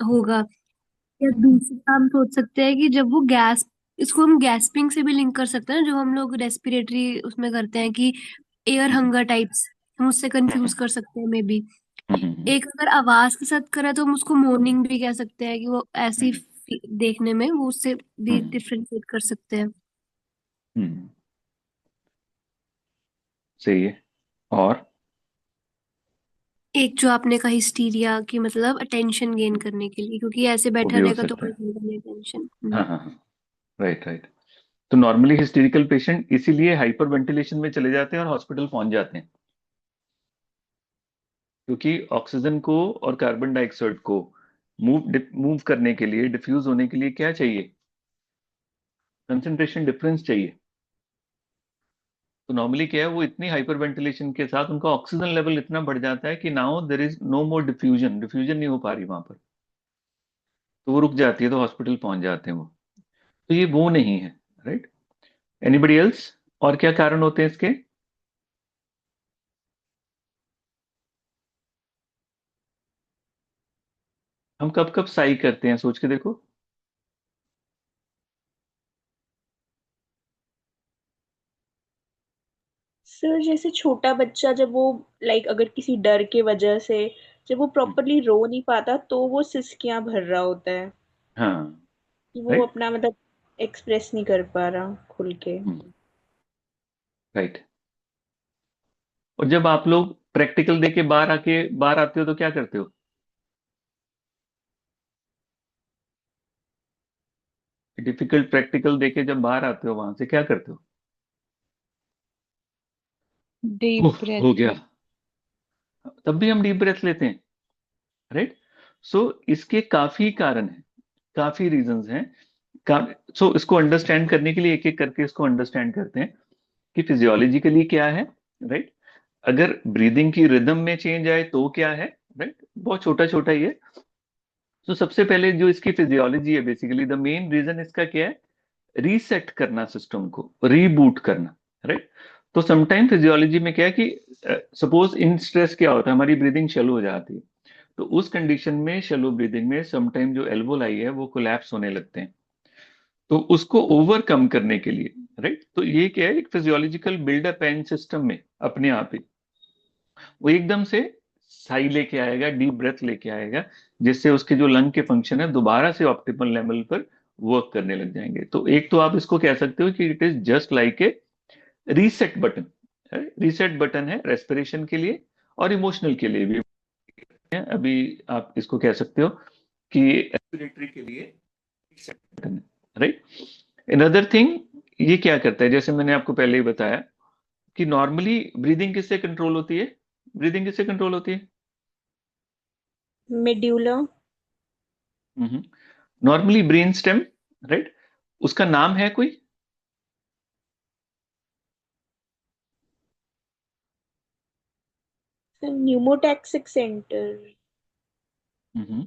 होगा। या दूसरा हम सोच सकते हैं कि जब वो गैस, इसको हम गैस्पिंग से भी लिंक कर सकते हैं, जो हम लोग रेस्पिरेटरी उसमें करते हैं कि एयर हंगर टाइप्स, हम उससे कंफ्यूज कर सकते हैं मे बी। हम्म। एक अगर आवाज के साथ करें तो हम उसको मोर्निंग भी कह सकते हैं, कि वो ऐसी हम्म। देखने में वो उससे भी हम्म। डिफ्रेंशिएट कर सकते हैं। हम्म। सही है। और एक जो आपने कहा हिस्टीरिया, की मतलब अटेंशन गेन करने के लिए, क्योंकि ऐसे वो भी बैठा हो रहेगा तो सकता कोई है। देगा नहीं अटेंशन। हाँ हाँ हाँ। Right right. तो नॉर्मली हिस्टेरिकल पेशेंट इसीलिए हाइपर वेंटिलेशन में चले जाते हैं और हॉस्पिटल पहुंच जाते हैं, क्योंकि ऑक्सीजन को और कार्बन डाइऑक्साइड को मूव करने के लिए, डिफ्यूज होने के लिए क्या चाहिए? कंसंट्रेशन डिफरेंस चाहिए। तो नॉर्मली क्या है, वो इतनी हाइपर वेंटिलेशन के साथ उनका ऑक्सीजन लेवल इतना बढ़ जाता है कि now there is no more diffusion, diffusion नहीं हो पा रही वहां पर। तो वो रुक जाती है, तो हॉस्पिटल पहुंच जाते हैं वो। तो ये वो नहीं है। राइट। Anybody else? और क्या कारण होते हैं इसके? हम कब कब साई करते हैं, सोच के देखो। सर जैसे छोटा बच्चा जब वो, लाइक अगर किसी डर के वजह से जब वो प्रॉपरली रो नहीं पाता तो वो सिसकियां भर रहा होता है, हाँ। कि वो राइट। अपना मतलब एक्सप्रेस नहीं कर पा रहा खुल के। राइट। और जब आप लोग प्रैक्टिकल दे के बाहर आते हो तो क्या करते हो? डिफिकल्ट प्रैक्टिकल दे के जब बाहर आते हो वहां से क्या करते हो? डीप उफ, ब्रेथ। हो गया। तब भी हम डीप ब्रेथ लेते हैं। राइट। सो इसके काफी कारण हैं, काफी रीजंस हैं। सो इसको अंडरस्टैंड करने के लिए एक एक करके इसको अंडरस्टैंड करते हैं कि फिजियोलॉजिकली क्या है। राइट। अगर ब्रीदिंग की रिदम में चेंज आए तो क्या है। राइट। बहुत छोटा छोटा ही है। तो सबसे पहले जो इसकी फिजियोलॉजी है, बेसिकली द मेन रीजन इसका क्या है? रीसेट करना, सिस्टम को रीबूट करना। राइट। तो समटाइम फिजियोलॉजी में क्या है कि सपोज इन स्ट्रेस क्या होता है, हमारी ब्रीदिंग शैलो हो जाती है। तो उस कंडीशन में, शैलो ब्रीदिंग में समटाइम जो एल्वोलाई है वो कोलैप्स होने लगते हैं। तो उसको ओवरकम करने के लिए, राइट, तो ये क्या है, एक फिजियोलॉजिकल बिल्डअप है इन सिस्टम में अपने आप ही। वो एकदम से साई लेके आएगा, डीप ब्रेथ लेके आएगा, जिससे उसके जो लंग के फंक्शन है दोबारा से ऑप्टिमल लेवल पर वर्क करने लग जाएंगे। तो एक तो आप इसको कह सकते हो कि it is just like A reset button. Reset button है रेस्पिरेशन के लिए और इमोशनल के लिए भी है। अभी आप इसको कह सकते हो कि रेस्पिरेटरी के लिए रीसेट बटन है। राइट। अनदर थिंग, ये क्या करता है, जैसे मैंने आपको पहले ही बताया कि नॉर्मली ब्रीदिंग किससे कंट्रोल होती है? ब्रीदिंग किससे कंट्रोल होती है? Medulla. Normally brain stem. Right. उसका नाम है कोई? Pneumotaxic centre. हम्म।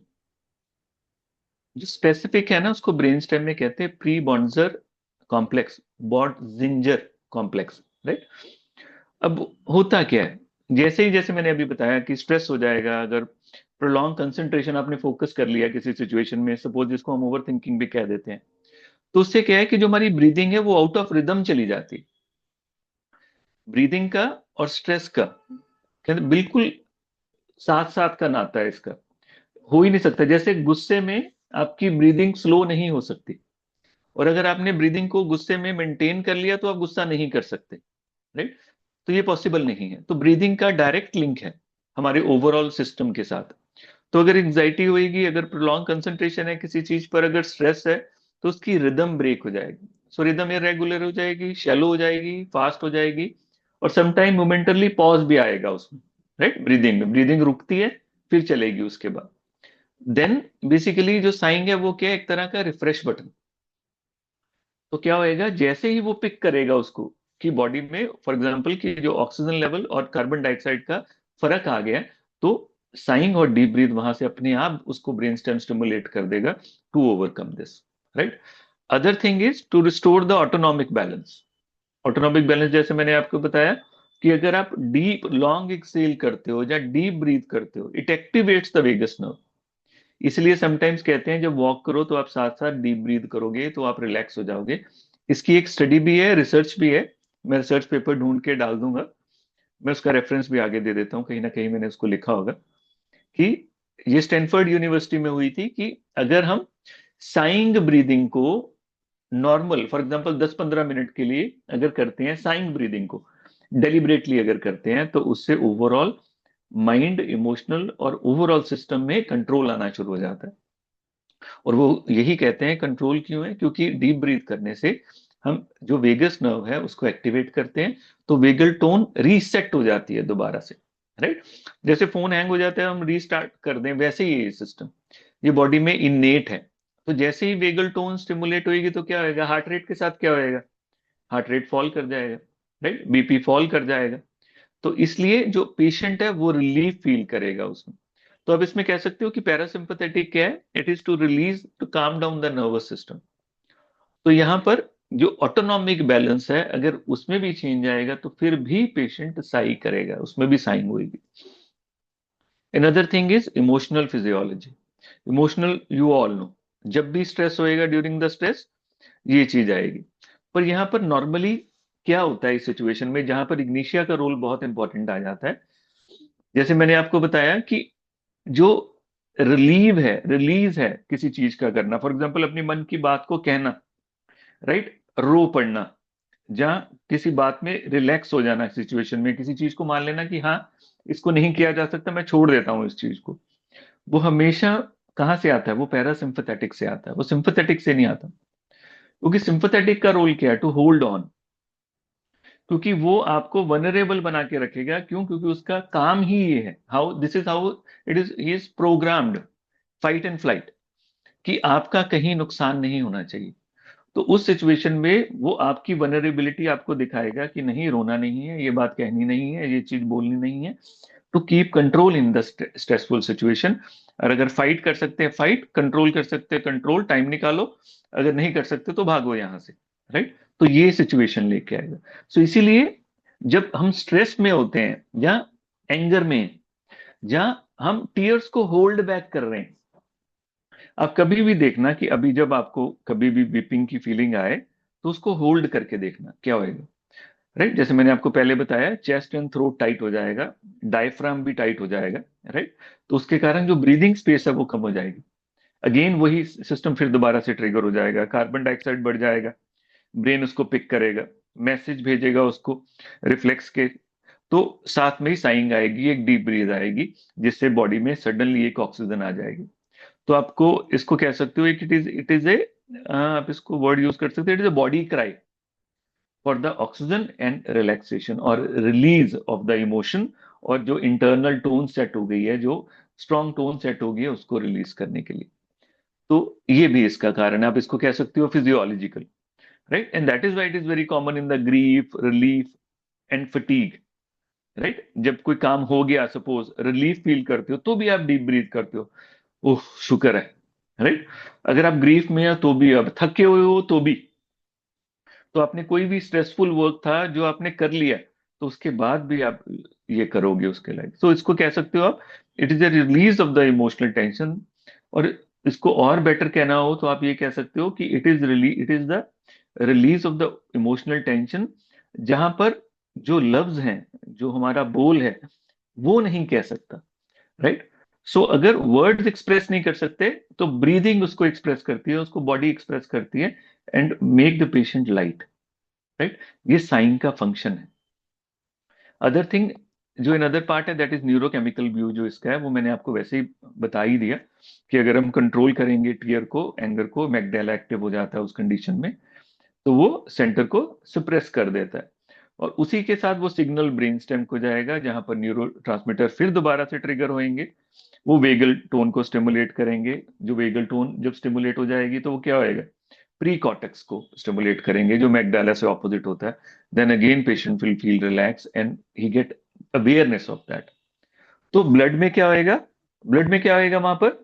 जो स्पेसिफिक है ना, उसको ब्रेन स्टेम में कहते हैं प्री बॉन्जर कॉम्प्लेक्स, बॉटजिंजर कॉम्प्लेक्स। राइट। अब होता क्या है, जैसे मैंने अभी बताया कि स्ट्रेस हो जाएगा, अगर प्रोलॉन्ग कंसंट्रेशन आपने फोकस कर लिया किसी सिचुएशन में, सपोज जिसको हम ओवर थिंकिंग भी कह देते हैं, तो उससे क्या है कि जो हमारी ब्रीदिंग है वो आउट ऑफ रिदम चली जाती है। ब्रीदिंग का और स्ट्रेस का कहते हैं बिल्कुल साथ साथ का नाता है इसका। हो ही नहीं सकता। जैसे गुस्से में आपकी ब्रीदिंग स्लो नहीं हो सकती, और अगर आपने ब्रीदिंग को गुस्से में मेंटेन कर लिया तो आप गुस्सा नहीं कर सकते। राइट। तो ये पॉसिबल नहीं है। तो ब्रीदिंग का डायरेक्ट लिंक है हमारे ओवरऑल सिस्टम के साथ। तो अगर एंग्जाइटी होएगी, अगर प्रोलॉन्ग कंसंट्रेशन है किसी चीज पर, अगर स्ट्रेस है, तो उसकी रिदम ब्रेक हो जाएगी। सो रिदम इरेगुलर हो जाएगी, शैलो हो जाएगी, फास्ट हो जाएगी, और समटाइम मोमेंटरली पॉज भी आएगा उसमें। राइट। ब्रीदिंग में ब्रीदिंग रुकती है, फिर चलेगी उसके बाद। देन बेसिकली जो साइंग है वो क्या है, एक तरह का रिफ्रेश बटन। तो क्या होएगा, जैसे ही वो पिक करेगा उसको कि बॉडी में फॉर एग्जांपल कि जो ऑक्सीजन लेवल और कार्बन डाइऑक्साइड का फर्क आ गया है, तो साइंग और डीप ब्रीथ वहां से अपने आप उसको ब्रेन स्टेम स्टिमुलेट कर देगा to overcome this. Right. Other thing is to restore the autonomic balance. Autonomic balance जैसे मैंने आपको बताया कि अगर आप डीप लॉन्ग एक्सेल करते हो या डीप ब्रीथ करते हो, it activates the vagus nerve. इसलिए समटाइम्स कहते हैं जब वॉक करो तो आप साथ साथ डीप ब्रीथ करोगे तो आप रिलैक्स हो जाओगे। इसकी एक स्टडी भी है, रिसर्च भी है। मैं रिसर्च पेपर ढूंढ के डाल दूंगा। मैं उसका रेफरेंस भी आगे दे देता हूँ, कहीं ना कहीं मैंने उसको लिखा होगा कि ये स्टैनफोर्ड यूनिवर्सिटी में हुई थी कि अगर हम साइंग ब्रीदिंग को नॉर्मल फॉर एग्जांपल 10-15 मिनट के लिए अगर करते हैं, साइंग ब्रीदिंग को डेलिबरेटली अगर करते हैं, तो उससे ओवरऑल माइंड, इमोशनल और ओवरऑल सिस्टम में कंट्रोल आना शुरू हो जाता है। और वो यही कहते हैं कंट्रोल क्यों है, क्योंकि डीप ब्रीथ करने से हम जो वेगस नर्व है उसको एक्टिवेट करते हैं, तो वेगल टोन रीसेट हो जाती है दोबारा से। राइट। जैसे फोन हैंग हो जाता है, हम रीस्टार्ट कर दें, वैसे ही ये सिस्टम ये बॉडी में इननेट है। तो जैसे ही वेगल टोन स्टिमुलेट होगी तो क्या होएगा, हार्ट रेट के साथ क्या होएगा, हार्ट रेट फॉल कर जाएगा। राइट, बीपी फॉल कर जाएगा। तो इसलिए जो पेशेंट है वो रिलीफ फील करेगा उसमें। तो अब इसमें कह सकते हो कि पैरासिम्पथेटिक क्या है, it is to release to calm down the nervous system. तो यहां पर जो ऑटोनॉमिक बैलेंस है अगर उसमें भी चेंज आएगा तो फिर भी पेशेंट साई करेगा, उसमें भी साइंग होगी। Another thing is emotional physiology. Emotional you all know, जब भी स्ट्रेस होएगा ड्यूरिंग द स्ट्रेस ये चीज आएगी। पर यहां पर नॉर्मली क्या होता है इस सिचुएशन में, जहां पर इग्निशिया का रोल बहुत इंपॉर्टेंट आ जाता है। जैसे मैंने आपको बताया कि जो रिलीज है किसी चीज का करना, फॉर एग्जाम्पल अपनी मन की बात को कहना, राइट, रो पड़ना, जहां किसी बात में रिलैक्स हो जाना, सिचुएशन में किसी चीज को मान लेना कि हाँ इसको नहीं किया जा सकता, मैं छोड़ देता हूं इस चीज को। वो हमेशा कहाँ से आता है, वो पैरासिम्पथेटिक से आता है, वो सिंपथेटिक से नहीं आता। क्योंकि सिंपथेटिक का रोल क्या है, टू होल्ड ऑन। क्योंकि वो आपको वनरेबल बना के रखेगा, क्यों, क्योंकि उसका काम ही ये है, how this is how it is, he is programmed fight and flight, कि आपका कहीं नुकसान नहीं होना चाहिए। तो उस सिचुएशन में वो आपकी वनरेबिलिटी आपको दिखाएगा कि नहीं, रोना नहीं है, ये बात कहनी नहीं है, ये चीज बोलनी नहीं है, to keep control in the stressful situation. और अगर फाइट कर सकते हैं फाइट, कंट्रोल कर सकते हैं कंट्रोल, टाइम निकालो, अगर नहीं कर सकते तो भागो यहां से। राइट। तो ये सिचुएशन लेके आएगा। सो इसीलिए जब हम स्ट्रेस में होते हैं या एंगर में, जहां हम टीयर्स को होल्ड बैक कर रहे हैं, आप कभी भी देखना कि अभी जब आपको कभी भी वीपिंग की फीलिंग आए तो उसको होल्ड करके देखना क्या होएगा। राइट, जैसे मैंने आपको पहले बताया, चेस्ट एंड थ्रोट टाइट हो जाएगा, डायफ्राम भी टाइट हो जाएगा। राइट। तो उसके कारण जो ब्रीदिंग स्पेस है वो कम हो जाएगी। अगेन वही सिस्टम फिर दोबारा से ट्रिगर हो जाएगा, कार्बन डाइऑक्साइड बढ़ जाएगा, ब्रेन उसको पिक करेगा, मैसेज भेजेगा उसको रिफ्लेक्स के। तो साथ में ही साइंग आएगी, एक डीप ब्रीथ आएगी, जिससे बॉडी में सडनली एक ऑक्सीजन आ जाएगी। तो आपको इसको कह सकते हो कि इट इज ए, आप इसको वर्ड यूज कर सकते हो, it is a body cry for the oxygen and relaxation और रिलीज ऑफ द इमोशन। और जो इंटरनल टोन सेट हो गई है, जो स्ट्रॉन्ग टोन सेट हो गई है, उसको रिलीज करने के लिए। तो ये भी इसका कारण है, आप इसको कह सकते हो physiological. Right, and that is why it is very common in the grief, relief and fatigue. Right, जब कोई काम हो गया, सपोज रिलीफ फील करते हो तो भी आप डीप ब्रीथ करते हो, ओह शुक्र है। राइट। अगर आप ग्रीफ में हो तो भी, अब थके हुए हो तो भी, तो आपने कोई भी स्ट्रेसफुल वर्क था जो आपने कर लिया, तो उसके बाद भी आप ये करोगे उसके लायक। तो इसको कह सकते हो आप, it is a release of the emotional tension. और इसको और बेटर कहना हो तो आप ये कह सकते हो कि it is the release of the emotional tension, जहां पर जो लफ्ज हैं, जो हमारा बोल है, वो नहीं कह सकता। राइट। सो अगर वर्ड्स एक्सप्रेस नहीं कर सकते तो ब्रीदिंग उसको एक्सप्रेस करती है, उसको बॉडी एक्सप्रेस करती है, and make the patient light. Right. ये साइन का फंक्शन है। अदर थिंग जो इन अदर पार्ट है, दैट इज न्यूरोकेमिकल व्यू जो इसका है, वो मैंने आपको वैसे ही बता ही दिया कि अगर हम कंट्रोल करेंगे टीयर को, एंगर को, मैगडेला एक्टिव हो जाता है उस कंडीशन में, तो वो सेंटर को सप्रेस कर देता है। और उसी के साथ वो सिग्नल ब्रेन स्टेम को जाएगा, जहां पर न्यूरो ट्रांसमीटर फिर दोबारा से ट्रिगर होएंगे, वो वेगल टोन को स्टिमुलेट करेंगे। जो वेगल टोन जब स्टिमुलेट हो जाएगी तो वो क्या होएगा, प्री कॉर्टेक्स को स्टिमुलेट करेंगे, जो मैगडाला से ऑपोजिट होता है। Then again patient will feel relax and he get awareness of that. तो ब्लड में क्या होएगा, ब्लड में क्या होएगा वहां पर,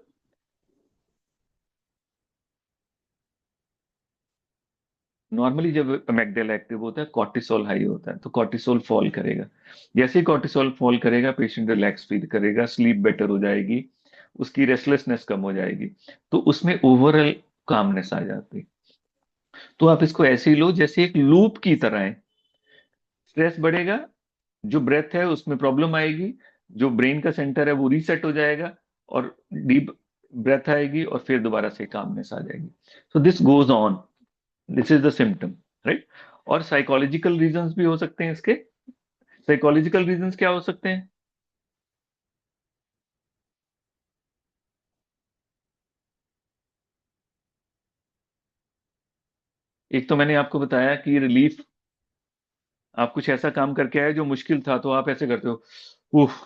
नॉर्मली जब मैगडेला एक्टिव होता है कॉर्टिसोल हाई होता है, तो कॉर्टिसोल फॉल करेगा। जैसे ही कॉर्टिसोल फॉल करेगा पेशेंट रिलैक्स फील करेगा, स्लीप बेटर हो जाएगी, उसकी रेस्टलेसनेस कम हो जाएगी, तो उसमें ओवरऑल कामनेस आ जाती है। तो आप इसको ऐसे ही लो जैसे एक लूप की तरह है। स्ट्रेस बढ़ेगा, जो ब्रेथ है उसमें प्रॉब्लम आएगी, जो ब्रेन का सेंटर है वो रीसेट हो जाएगा, और डीप ब्रेथ आएगी, और फिर दोबारा से कामनेस आ जाएगी। So this goes on, this is the symptom, right. और साइकोलॉजिकल रीजंस भी हो सकते हैं इसके। साइकोलॉजिकल रीजंस क्या हो सकते हैं? एक तो मैंने आपको बताया कि रिलीफ, आप कुछ ऐसा काम करके आए जो मुश्किल था, तो आप ऐसे करते हो, उफ,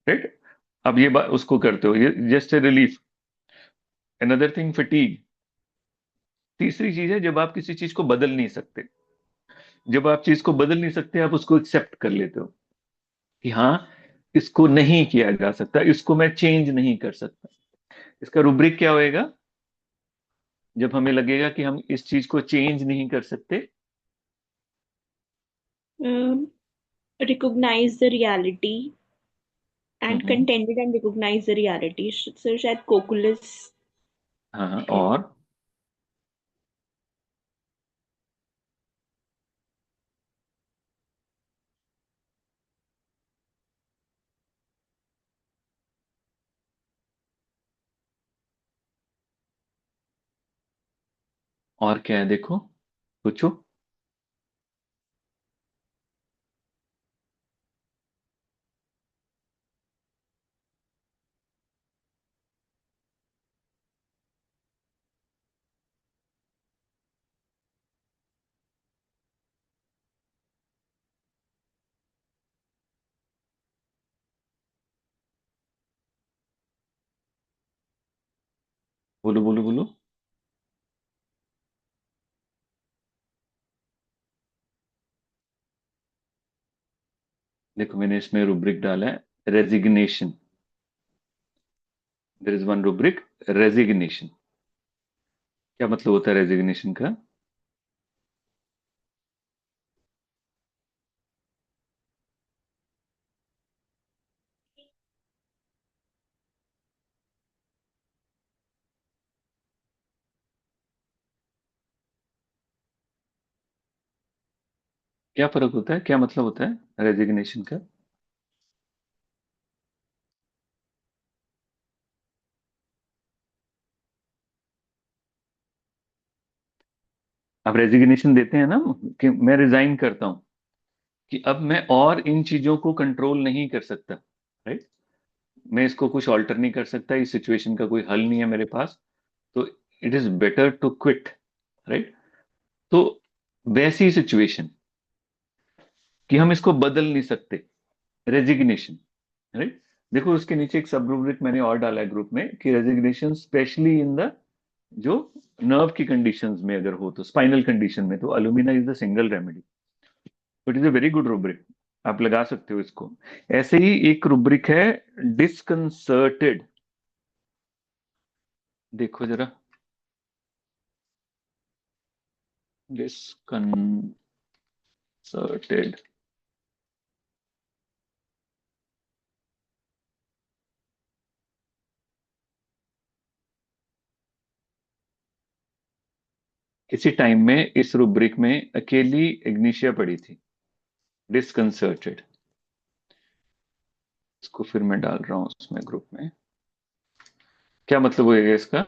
राइट। अब ये बात उसको करते हो, ये just relief. Another thing, fatigue. तीसरी चीज है जब आप किसी चीज को बदल नहीं सकते। जब आप चीज को बदल नहीं सकते, आप उसको एक्सेप्ट कर लेते हो कि हाँ, इसको नहीं किया जा सकता, इसको मैं चेंज नहीं कर सकता। इसका रुब्रिक क्या होएगा? जब हमें लगेगा कि हम इस चीज को चेंज नहीं कर सकते। Recognise the reality and hmm. Contented and recognise the reality, sir शायद कोकुलस हाँ हाँ, है। और और क्या है, देखो, पूछो। बोलो बोलो बोलो। देखो, मैंने इसमें रुब्रिक डाला है, resignation. There is one rubric, resignation. क्या मतलब होता है रेजिग्नेशन का? क्या फर्क होता है, क्या मतलब होता है रेजिग्नेशन का? आप रेजिग्नेशन देते हैं ना, कि मैं रिजाइन करता हूं, कि अब मैं और इन चीजों को कंट्रोल नहीं कर सकता, राइट। मैं इसको कुछ ऑल्टर नहीं कर सकता, इस सिचुएशन का कोई हल नहीं है मेरे पास, तो it is better to quit, right. तो वैसी सिचुएशन कि हम इसको बदल नहीं सकते, रेजिग्नेशन, राइट। देखो, उसके नीचे एक सब रूब्रिक मैंने और डाला है ग्रुप में, कि रेजिग्नेशन स्पेशली इन द, जो नर्व की कंडीशंस में अगर हो, तो स्पाइनल कंडीशन में, तो alumina is the single remedy. It is a very good rubric, आप लगा सकते हो इसको। ऐसे ही एक रूब्रिक है, डिस्कंसर्टेड। देखो जरा, डिस्कंसर्टेड। किसी टाइम में इस रूब्रिक में अकेली इग्निशिया पड़ी थी, डिस्कंसर्टेड। इसको फिर मैं डाल रहा हूं उसमें ग्रुप में। क्या मतलब होएगा इसका?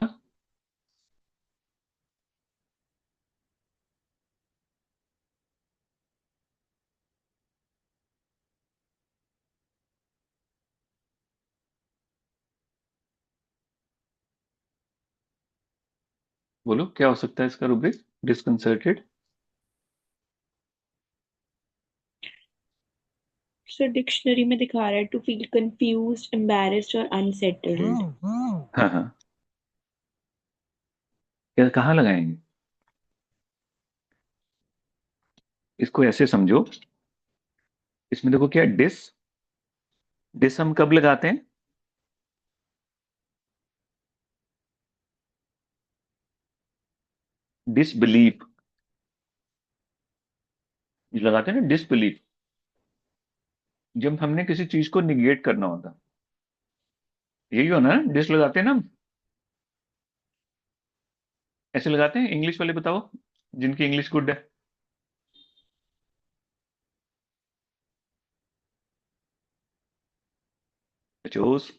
बोलो, क्या हो सकता है इसका रूब्रिक, डिस्कंसर्टेड? सर डिक्शनरी में दिखा रहा है टू फील कंफ्यूज्ड, एम्बैरेस्ड और अनसेटल्ड। हाँ हाँ, क्या कहाँ लगाएंगे? इसको ऐसे समझो, इसमें देखो क्या, डिस, डिस हम कब लगाते हैं? डिसबिलीफ, जो लगाते हैं ना, डिसबिलीफ, जब हमने किसी चीज को निगेट करना होता, यही हो ना, डिश लगाते हैं ना हम, ऐसे लगाते हैं। इंग्लिश वाले बताओ, जिनकी इंग्लिश गुड है। चूज।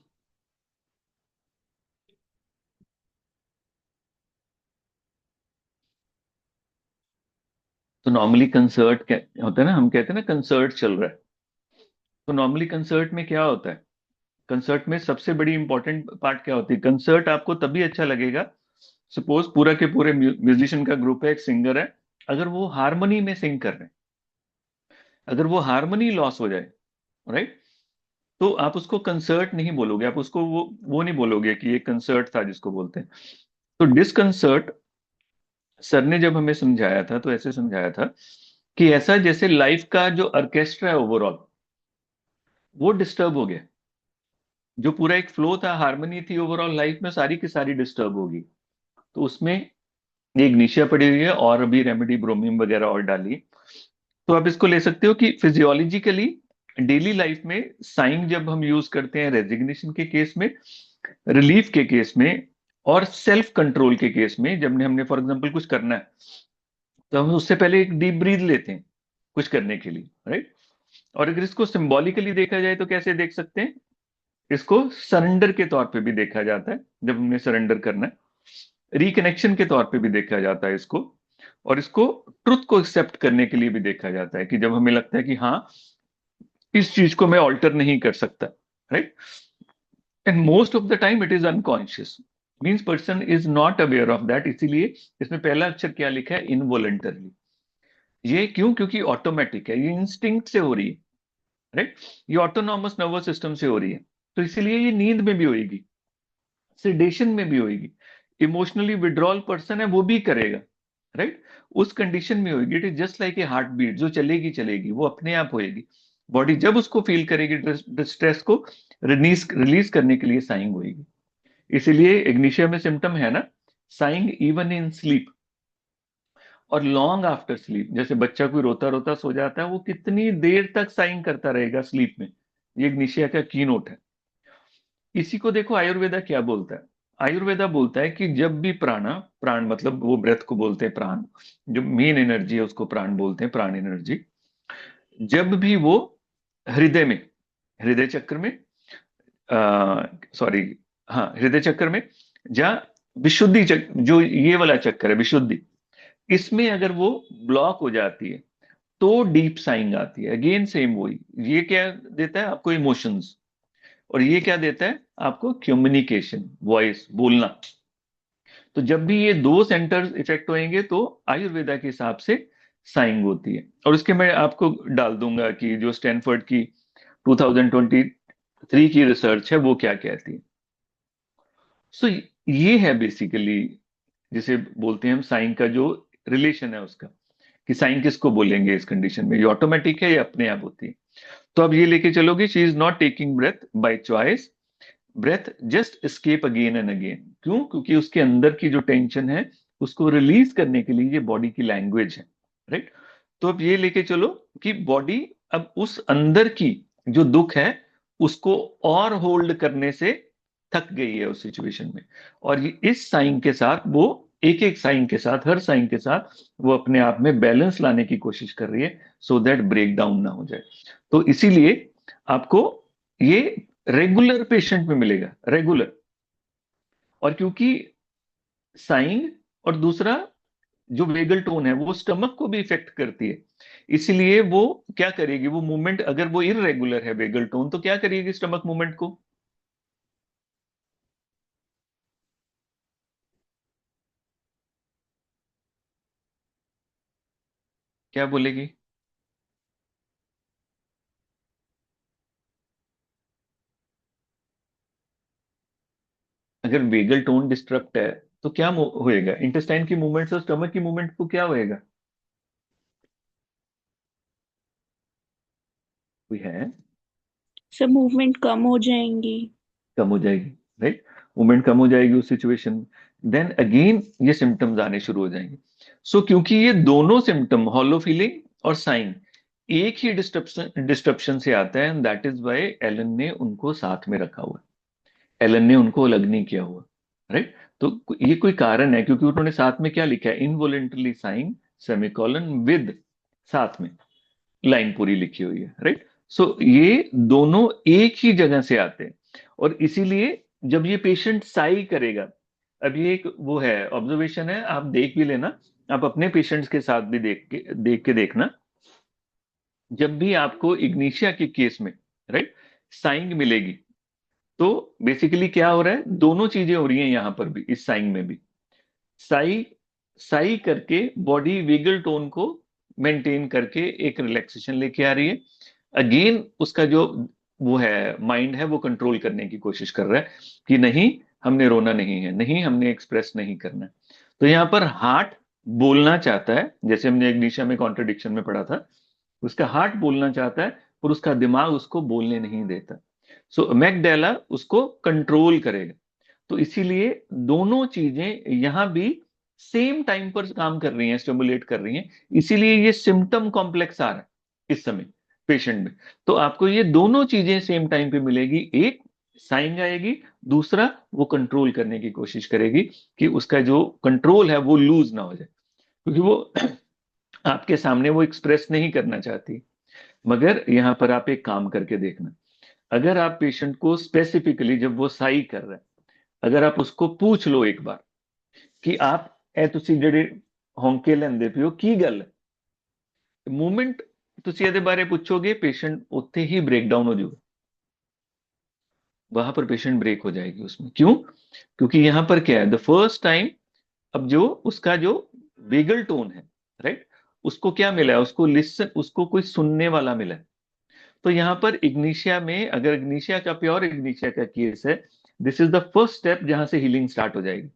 तो नॉर्मली कंसर्ट क्या होता है ना, हम कहते हैं ना कंसर्ट चल रहा है। तो नॉर्मली कंसर्ट में क्या होता है, कंसर्ट में सबसे बड़ी इंपॉर्टेंट पार्ट क्या होती है, कंसर्ट आपको तभी अच्छा लगेगा, सपोज पूरा के पूरे म्यूजिशियन का ग्रुप है, एक सिंगर है, अगर वो हारमोनी में सिंग कर रहे हैं, अगर वो हारमोनी लॉस हो जाए, राइट, तो आप उसको कंसर्ट नहीं बोलोगे, आप उसको वो नहीं बोलोगे कि ये कंसर्ट था जिसको बोलते हैं। तो डिसकंसर्ट सर ने जब हमें समझाया था तो ऐसे समझाया था कि ऐसा जैसे लाइफ का जो ऑर्केस्ट्रा है ओवरऑल, वो डिस्टर्ब हो गया, जो पूरा एक फ्लो था, हारमोनी थी ओवरऑल लाइफ में, सारी की सारी डिस्टर्ब होगी। तो उसमें एक निशिया पड़ी हुई है, और अभी रेमेडी ब्रोमीन वगैरह और डाली। तो आप इसको ले सकते हो कि फिजियोलॉजिकली डेली लाइफ में साइन जब हम यूज करते हैं रेजिग्नेशन के केस में, रिलीफ के केस में, और सेल्फ कंट्रोल के केस में, जब हमने फॉर एग्जांपल कुछ करना है, तो हम उससे पहले एक डीप ब्रीथ लेते हैं कुछ करने के लिए, राइट। और अगर इसको सिंबॉलिकली देखा जाए तो कैसे देख सकते हैं, इसको सरेंडर के तौर पे भी देखा जाता है, जब हमने सरेंडर करना है, रिकनेक्शन के तौर पे भी देखा जाता है इसको, और इसको ट्रुथ को एक्सेप्ट करने के लिए भी देखा जाता है कि जब हमें लगता है कि हाँ, इस चीज को मैं ऑल्टर नहीं कर सकता, right. And most of the time it is unconscious, means person is not aware of that, इसीलिए इसमें पहला अक्षर क्या लिखा है, इनवॉलंटरली। ये क्यों, क्योंकि ऑटोमेटिक है, ये इंस्टिंक्ट से हो रही है, राइट, ये ऑटोनॉमस नर्वस सिस्टम से हो रही है। तो इसीलिए ये नींद में भी होगी, सिडेशन में भी होगी, इमोशनली विड्रॉल पर्सन है वो भी करेगा, राइट, उस कंडीशन में होगी। It is just like a heart beat, जो चलेगी चलेगी, वो अपने आप होएगी। बॉडी जब उसको फील करेगी स्ट्रेस को रिलीज रिलीज करने के लिए साइंग होगी। इसीलिए इग्निशिया में सिम्टम है ना, साइंग इवन इन स्लीप और लॉन्ग आफ्टर स्लीप। जैसे बच्चा कोई रोता रोता सो जाता है, वो कितनी देर तक साइंग करता रहेगा स्लीप में, ये इग्निशिया का की नोट है। इसी को देखो आयुर्वेदा क्या बोलता है, आयुर्वेदा बोलता है कि जब भी प्राणा, प्राण मतलब वो ब्रेथ को बोलते हैं प्राण, जो मेन एनर्जी है उसको प्राण बोलते हैं, प्राण एनर्जी, जब भी वो हृदय में, हृदय चक्र में, सॉरी, हाँ हृदय चक्र में, जहाँ विशुद्धि चक्र, जो ये वाला चक्कर है विशुद्धि, इसमें अगर वो ब्लॉक हो जाती है तो डीप साइंग आती है। अगेन सेम वही, ये क्या देता है आपको, इमोशंस, और ये क्या देता है आपको, कम्युनिकेशन, वॉइस, बोलना। तो जब भी ये दो सेंटर्स इफेक्ट होंगे तो आयुर्वेदा के हिसाब से साइंग होती है। और उसके मैं आपको डाल दूंगा कि जो स्टैनफोर्ड की 2023 की रिसर्च है वो क्या कहती है। सो ये है बेसिकली, जिसे बोलते हैं हम साइंग का जो रिलेशन है उसका, कि साइंग किसको बोलेंगे इस कंडीशन में, ये ऑटोमेटिक है या अपने आप होती है। तो अब ये लेके चलोगे, she is not taking breath by choice, breath just escape again and again. क्यों, क्योंकि उसके अंदर की जो टेंशन है उसको रिलीज करने के लिए ये बॉडी की लैंग्वेज है, राइट। तो अब ये लेके चलो कि बॉडी अब उस अंदर की जो दुख है उसको और होल्ड करने से थक गई है उस सिचुएशन में, और ये इस साइन के साथ वो, एक एक साइन के साथ, हर साइन के साथ वो अपने आप में बैलेंस लाने की कोशिश कर रही है, सो दैट ब्रेक डाउन ना हो जाए। तो इसीलिए आपको ये रेगुलर पेशेंट में मिलेगा, रेगुलर। और क्योंकि साइन और दूसरा जो वेगल टोन है वो स्टमक को भी इफेक्ट करती है, इसलिए वो क्या करेगी, वो मूवमेंट, अगर वो इरेगुलर है वेगल टोन, तो क्या करेगी स्टमक मूवमेंट को, क्या बोलेगी। अगर वेगल टोन डिस्टर्ब है तो क्या होएगा, इंटेस्टाइन की मूवमेंट और स्टमक की मूवमेंट को क्या होएगा, कोई है, सब मूवमेंट कम हो जाएंगी। कम हो जाएगी, राइट, मूवमेंट कम हो जाएगी उस सिचुएशन में, देन अगेन ये सिम्टम्स आने शुरू हो जाएंगे। सो क्योंकि ये दोनों सिम्टम, हॉलो फीलिंग और साइन, एक ही डिस्ट्रप्शन डिस्ट्रप्शन से आता है, and that is why Allen ने उनको साथ में रखा हुआ है। एलन ने उनको अलग नहीं किया हुआ, राइट। तो ये कोई कारण है, क्योंकि उन्होंने साथ में क्या लिखा है, इनवॉलेंटरली साइन सेमीकोलन विद, साथ में लाइन पूरी लिखी हुई है, राइट। सो ये दोनों एक ही जगह से आते हैं, और इसीलिए जब ये पेशेंट साई करेगा, अब ये एक वो है, ऑब्जर्वेशन है, आप देख भी लेना, आप अपने पेशेंट्स के साथ भी देख के देखना, जब भी आपको इग्निशिया के केस में, राइट, साइंग मिलेगी, तो बेसिकली क्या हो रहा है, दोनों चीजें हो रही हैं यहां पर भी, इस साइंग में भी। साई साई करके बॉडी विगल टोन को मेंटेन करके एक रिलैक्सेशन लेके आ रही है। अगेन उसका जो वो है माइंड है, वो कंट्रोल करने की कोशिश कर रहा है कि नहीं, हमने रोना नहीं है, नहीं हमने एक्सप्रेस नहीं करना है। तो यहाँ पर हार्ट बोलना चाहता है, जैसे हमने इग्निशिया में कॉन्ट्रडिक्शन में पढ़ा था, उसका हार्ट बोलना चाहता है और उसका दिमाग उसको बोलने नहीं देता। सो मैकडैला उसको कंट्रोल करेगा। तो इसीलिए दोनों चीजें यहां भी सेम टाइम पर काम कर रही हैं, स्टिमुलेट कर रही हैं, इसीलिए ये सिम्टम कॉम्प्लेक्स आ रहा है इस समय पेशेंट में। तो आपको ये दोनों चीजें सेम टाइम पे मिलेगी, एक साइंग आएगी, दूसरा वो कंट्रोल करने की कोशिश करेगी कि उसका जो कंट्रोल है वो लूज ना हो जाए, क्योंकि वो आपके सामने वो एक्सप्रेस नहीं करना चाहती। मगर यहां पर आप एक काम करके देखना, अगर आप पेशेंट को स्पेसिफिकली जब वो साई कर रहा है, अगर आप उसको पूछ लो एक बार कि आप ए ਤੁਸੀਂ ਜਿਹੜੇ ਹੌਂਕੇ ਲੈਂਦੇ ਪਿਓ ਕੀ ਗੱਲ ਹੈ, ਮੂਮੈਂਟ ਤੁਸੀਂ ਇਹਦੇ ਬਾਰੇ ਪੁੱਛੋਗੇ, पेशेंट ਉੱਥੇ ही ब्रेक डाउन हो जाएगा, वहां पर पेशेंट ब्रेक हो जाएगी उसमें। क्यों? क्योंकि यहां पर क्या है, द फर्स्ट टाइम, अब जो उसका जो वेगल टोन है, राइट, उसको क्या मिला है, उसको लिसन, उसको कोई सुनने वाला मिला है। तो यहां पर इग्निशिया में, अगर इग्निशिया का प्योर इग्निशिया का केस है, this is the first step जहां से हीलिंग स्टार्ट हो जाएगी।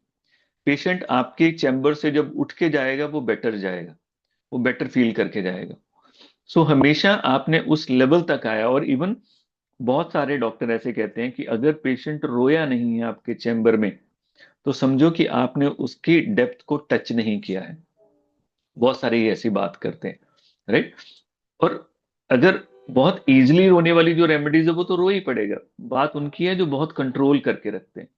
पेशेंट आपके चैम्बर से जब उठ के जाएगा, वो बेटर जाएगा, वो बेटर फील करके जाएगा। सो हमेशा आपने उस लेवल तक आया, और इवन बहुत सारे डॉक्टर ऐसे कहते हैं कि अगर पेशेंट रोया नहीं है आपके चैम्बर में, तो समझो कि आपने उसकी डेप्थ को टच नहीं किया है। बहुत सारे ये ऐसी बात करते हैं, राइट। और अगर बहुत इजीली रोने वाली जो रेमेडीज है, वो तो रो ही पड़ेगा, बात उनकी है जो बहुत कंट्रोल करके रखते हैं।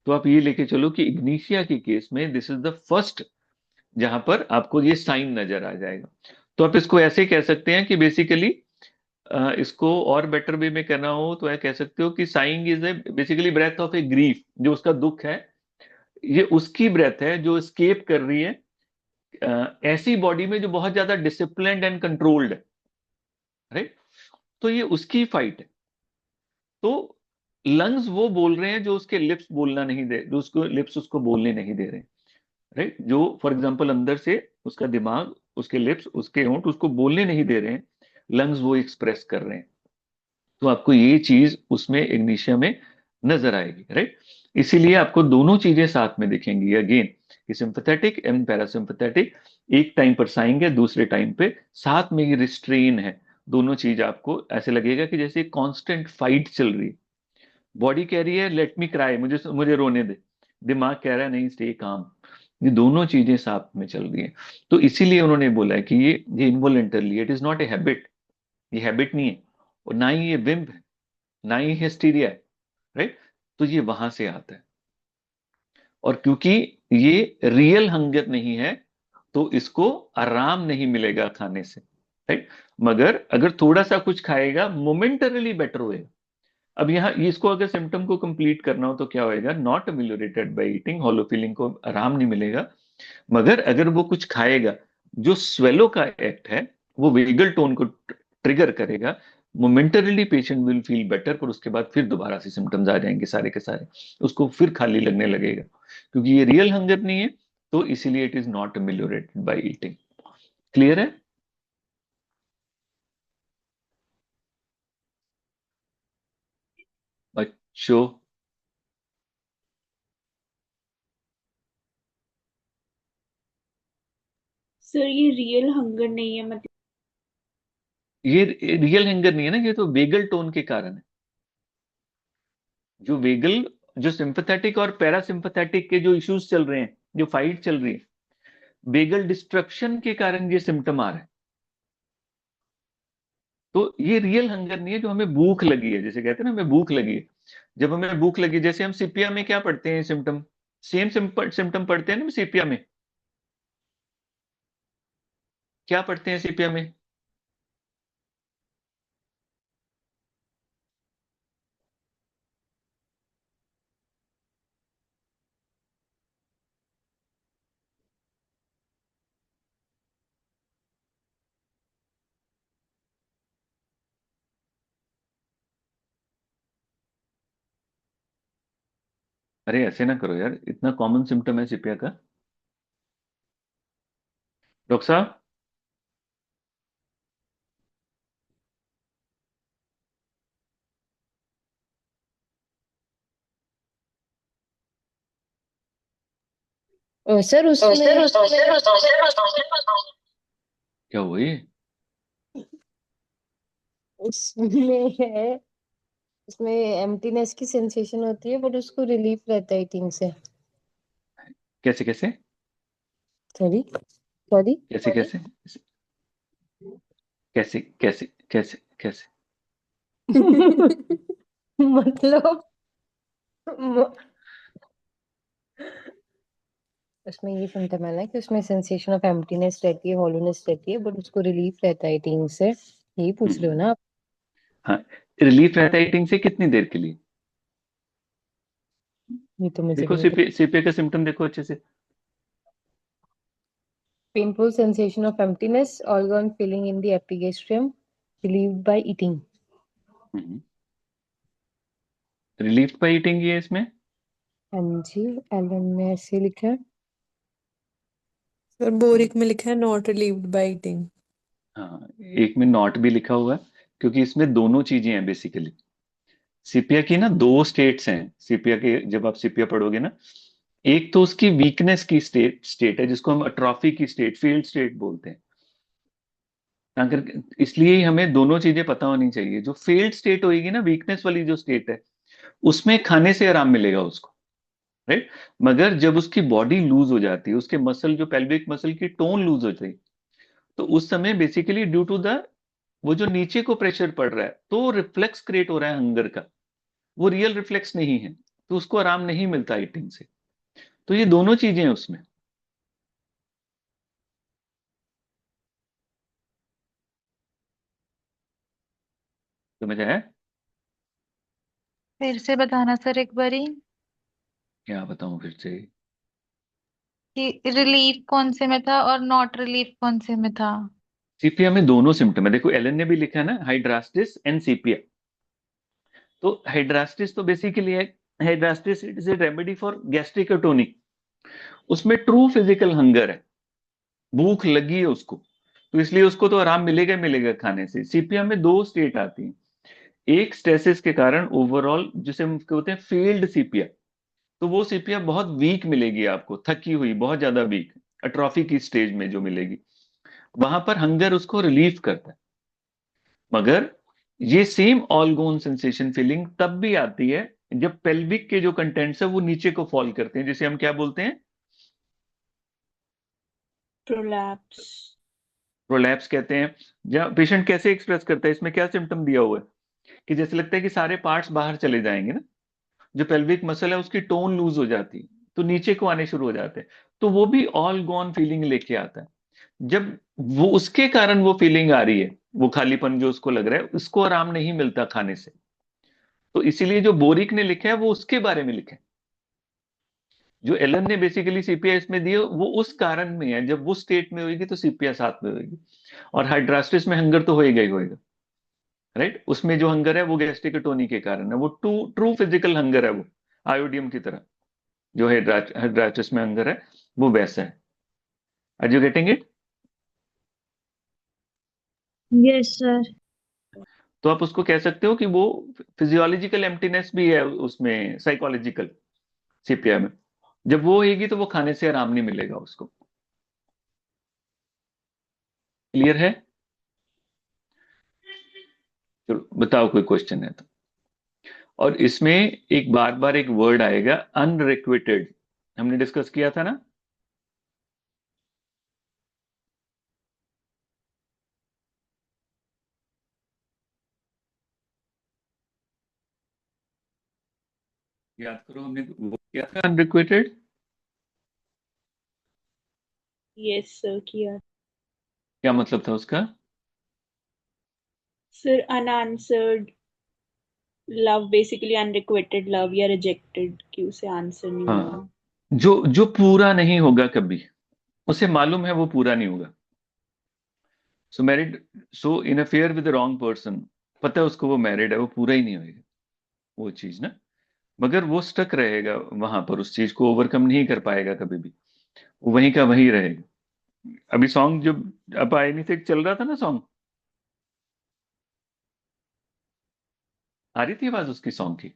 तो आप ये लेके चलो कि इग्निशिया के केस में दिस इज द फर्स्ट जहां पर आपको ये साइन नजर आ जाएगा। तो आप इसको ऐसे कह सकते हैं कि बेसिकली, इसको और बेटर वे में करना हो तो कह सकते हो कि sighing is a basically breath of a grief, जो उसका दुख है, ये उसकी ब्रेथ है जो स्केप कर रही है ऐसी बॉडी में जो बहुत ज्यादा डिसिप्लिन्ड एंड कंट्रोल्ड है, राइट। तो ये उसकी फाइट है। तो लंग्स वो बोल रहे हैं जो उसके लिप्स बोलना नहीं दे, जो उसको लिप्स उसको बोलने नहीं दे रहे, राइट। जो फॉर एग्जांपल अंदर से उसका दिमाग, उसके लिप्स, उसके होंठ उसको बोलने नहीं दे रहे हैं, लंग्स वो एक्सप्रेस कर रहे हैं। तो आपको ये चीज उसमें इग्निशिया में नजर आएगी, राइट। इसीलिए आपको दोनों चीजें साथ में दिखेंगी अगेन, कि सिंपैथेटिक एंड पैरासिम्पैथेटिक, एक टाइम पर साइंग है, दूसरे टाइम पे साथ में ही रिस्ट्रेन है। दोनों चीज आपको ऐसे लगेगा कि जैसे कांस्टेंट फाइट चल रही है। बॉडी कह रही है लेट मी क्राई, मुझे मुझे रोने दे, दिमाग कह रहा है नहीं, स्टे काम। ये दोनों चीजें साथ में चल रही हैं। तो इसीलिए उन्होंने बोला है कि ये involuntarily, it is not a habit, ये हैबिट नहीं है, और ना ही ये विम्प है, ना ही हिस्टीरिया है, राइट। तो ये वहां से आता है, और क्योंकि ये रियल हंगर नहीं है, तो इसको आराम नहीं मिलेगा खाने से, राइट। मगर अगर थोड़ा सा कुछ खाएगा, मोमेंटरली बेटर होएगा। अब यहाँ इसको अगर सिम्टम को कंप्लीट करना हो तो क्या होएगा, not ameliorated by eating, hollow feeling को आराम नहीं मिलेगा। मगर अगर वो कुछ खाएगा, जो स्वेलो का एक्ट है, वो वेगल टोन को ट्रिगर करेगा, momentarily patient will feel better, पर उसके बाद फिर दोबारा से सिम्टम्स आ जाएंगे सारे के सारे, उसको फिर खाली लगने लगेगा, क्योंकि ये रियल हंगर नहीं है। तो इसीलिए it is not ameliorated by eating. Clear है? बच्चों, सर ये रियल हंगर नहीं है, मतलब ये रियल हंगर नहीं है ना, ये तो वेगल टोन के कारण है। जो वेगल, जो सिंपैथेटिक और पैरासिम्पैथेटिक के जो इश्यूज चल रहे हैं, जो फाइट चल रही है, वेगल डिस्ट्रक्शन के कारण ये सिम्टम आ रहा है। तो ये रियल हंगर नहीं है, जो हमें भूख लगी है, जैसे कहते हैं ना हमें भूख लगी है, जब हमें भूख लगी, जैसे हम सीपिया में क्या पढ़ते हैं सिम्टम, सेम सिम्टम पढ़ते हैं ना सीपिया में, क्या पढ़ते हैं सीपिया में? अरे ऐसे ना करो यार, इतना कॉमन सिम्टम है सीपिया का। डॉक्टर साहब। सर उसमें क्या हुआ ये? उसमें है, उसमें एम्प्टीनेस की सेंसेशन होती है, बट उसको रिलीफ रहता है ईटिंग से। कैसे कैसे? Sorry sorry. कैसे कैसे? कैसे कैसे कैसे कैसे? मतलब म- उसमें ये सिम्टम है ना कि उसमें सेंसेशन ऑफ एम्प्टीनेस रहती है, हॉलोनेस रहती है, बट उसको रिलीफ रहता है ईटिंग से, यही पूछ रहे हो हम्म, ना आप? हाँ। रिलीफ रहता है ईटिंग से कितनी देर के लिए? ये तो मुझे देखो नहीं पता। सीपीए सीपीए का सिम्टम देखो अच्छे से। Painful sensation of emptiness, organ filling in the epigastrium, relieved by eating। Relief by eating ये इसमें। हाँ जी, एलन में ऐसे लिखा है। और बोरिक में लिखा है नॉट रिलीव्ड बाय ईटिंग। हाँ, एक में नॉट भी लिखा हुआ है, क्योंकि इसमें दोनों चीजें हैं बेसिकली। सीपिया की ना दो स्टेट्स हैं सीपिया के, जब आप सीपिया पढ़ोगे ना, एक तो उसकी वीकनेस की स्टेट है, जिसको हम अट्रॉफी की स्टेट, फील्ड स्टेट बोलते हैं। अगर इसलिए ही हमें दोनों चीजें पता होनी चाहिए। जो फेल्ड स्टेट होगी ना, वीकनेस वाली जो स्टेट है, उसमें खाने से आराम मिलेगा उसको, राइट। मगर जब उसकी बॉडी लूज हो जाती है, उसके मसल, जो पेल्विक मसल की टोन लूज हो जाती है, तो उस समय बेसिकली ड्यू टू द, वो जो नीचे को प्रेशर पड़ रहा है, तो रिफ्लेक्स क्रिएट हो रहा है हंगर का, वो रियल रिफ्लेक्स नहीं है, तो उसको आराम नहीं मिलता ईटिंग से। तो ये दोनों चीजें हैं उसमें। समझ आया? फिर से बताना सर एक बारी क्या बताऊं फिर से? कि रिलीफ कौन से में था और नॉट रिलीफ कौन से में था। सीपिया में दोनों सिम्टम है, देखो एलन ने भी लिखा है ना, हाइड्रास्टिस एंड सीपिया। तो हाइड्रास्टिस तो बेसिकली है, hydrastis it is a remedy for gastric tonic. उसमें ट्रू फिजिकल हंगर है, भूख लगी है उसको, तो इसलिए उसको तो आराम मिलेगा ही मिलेगा खाने से। सीपिया में दो स्टेट आती हैं, एक स्ट्रेसेस के कारण ओवरऑल, जिसे हम कहते हैं फेल्ड सीपिया, तो वो सीपिया बहुत वीक मिलेगी आपको, थकी हुई, बहुत ज्यादा वीक, अट्रॉफी की स्टेज में जो मिलेगी, वहां पर हंगर उसको रिलीफ करता है। मगर ये सेम ऑलगोन सेंसेशन फीलिंग तब भी आती है जब पेल्विक के जो कंटेंट्स है वो नीचे को फॉल करते हैं, जिसे हम क्या बोलते हैं? प्रोलैप्स। प्रोलैप्स कहते हैं। जहाँ पेशेंट कैसे एक्सप्रेस करता है, इसमें क्या सिम्टम दिया हुआ है कि जैसे लगता है कि सारे पार्ट्स बाहर चले जाएंगे ना, जो पेल्विक मसल है उसकी टोन लूज हो जाती है, तो नीचे को आने शुरू हो जाते हैं, तो वो भी ऑल गॉन फीलिंग लेके आता है। जब वो उसके कारण वो फीलिंग आ रही है, वो खालीपन जो उसको लग रहा है, उसको आराम नहीं मिलता खाने से, तो इसीलिए जो बोरिक ने लिखा है वो उसके बारे में लिखा है। जो एलन ने बेसिकली सीपीआई इसमें दिए वो उस कारण में है, जब वो स्टेट में होगी तो सीपीआई साथ में होगी। और हाइड्रास्टिस में हंगर तो होएगा ही होएगा, राइट। उसमें जो हंगर है वो गैस्ट्रिक के कारण है, वो ट्रू ट्रू फिजिकल हंगर है, वो आयोडियम की तरह। जो हाइड्रास्टिस में हंगर है वो वैसा है। Are you getting it? Yes sir. तो आप उसको कह सकते हो कि वो फिजियोलॉजिकल एम्प्टीनेस भी है उसमें, साइकोलॉजिकल सीपीआई में। जब वो होगी तो वो खाने से आराम नहीं मिलेगा उसको। क्लियर है? चलो बताओ, कोई क्वेश्चन है तो। और इसमें एक बार बार एक वर्ड आएगा, अनरिक्विटेड, हमने डिस्कस किया था ना। याद करो हमने वो क्या था अनरिक्वेटेड। यस सर, किया। क्या मतलब था उसका? Sir unanswered love, basically unrequited love या रिजेक्टेड, कि उसे आंसर नहीं हाँ, मिला। जो जो पूरा नहीं होगा कभी, उसे मालूम है वो पूरा नहीं होगा। So married, so in affair with the wrong person, पता है उसको वो मैरिड है, वो पूरा ही नहीं होगा वो चीज ना, मगर वो स्टक रहेगा वहां पर, उस चीज को ओवरकम नहीं कर पाएगा कभी भी, वो वहीं का वहीं रहेगा। अभी सॉन्ग जो अब आए नहीं थे, चल रहा था ना सॉन्ग, आ रही थी आवाज उसकी सॉन्ग की,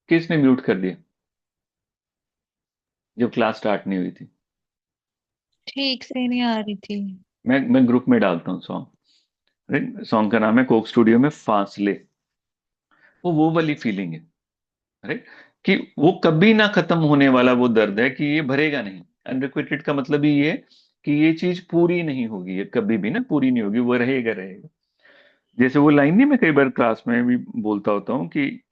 किसने म्यूट कर दिया जब क्लास स्टार्ट नहीं हुई थी? ठीक से नहीं आ रही थी। मैं ग्रुप में डालता हूँ सॉन्ग। सॉन्ग का नाम है कोक स्टूडियो में फासले। वो वाली फीलिंग है, राइट, कि वो कभी ना खत्म होने वाला वो दर्द है कि ये भरेगा नहीं। अनरिक्विटेड का मतलब ही ये है कि ये चीज पूरी नहीं होगी, ये कभी भी ना पूरी नहीं होगी, वो रहेगा रहेगा। जैसे वो लाइन नहीं, मैं कई बार क्लास में भी बोलता होता हूँ कि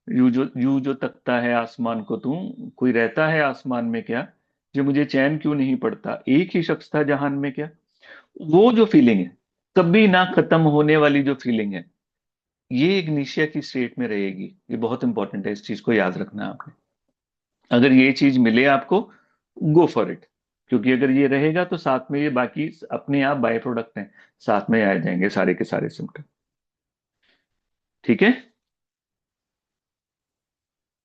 यू जो तकता है आसमान को तू, कोई रहता है आसमान में क्या, जो मुझे चैन क्यों नहीं पड़ता, एक ही शख्स था जहान में क्या। वो जो फीलिंग है, कभी ना खत्म होने वाली जो फीलिंग है, ये इग्निशिया की स्टेट में रहेगी। ये बहुत इंपॉर्टेंट है, इस चीज को याद रखना आपने। अगर ये चीज मिले आपको, गो फॉर इट, क्योंकि अगर ये रहेगा तो साथ में ये बाकी अपने आप बाय प्रोडक्ट हैं, साथ में आ जाएंगे सारे के सारे सिम्टम। ठीक है।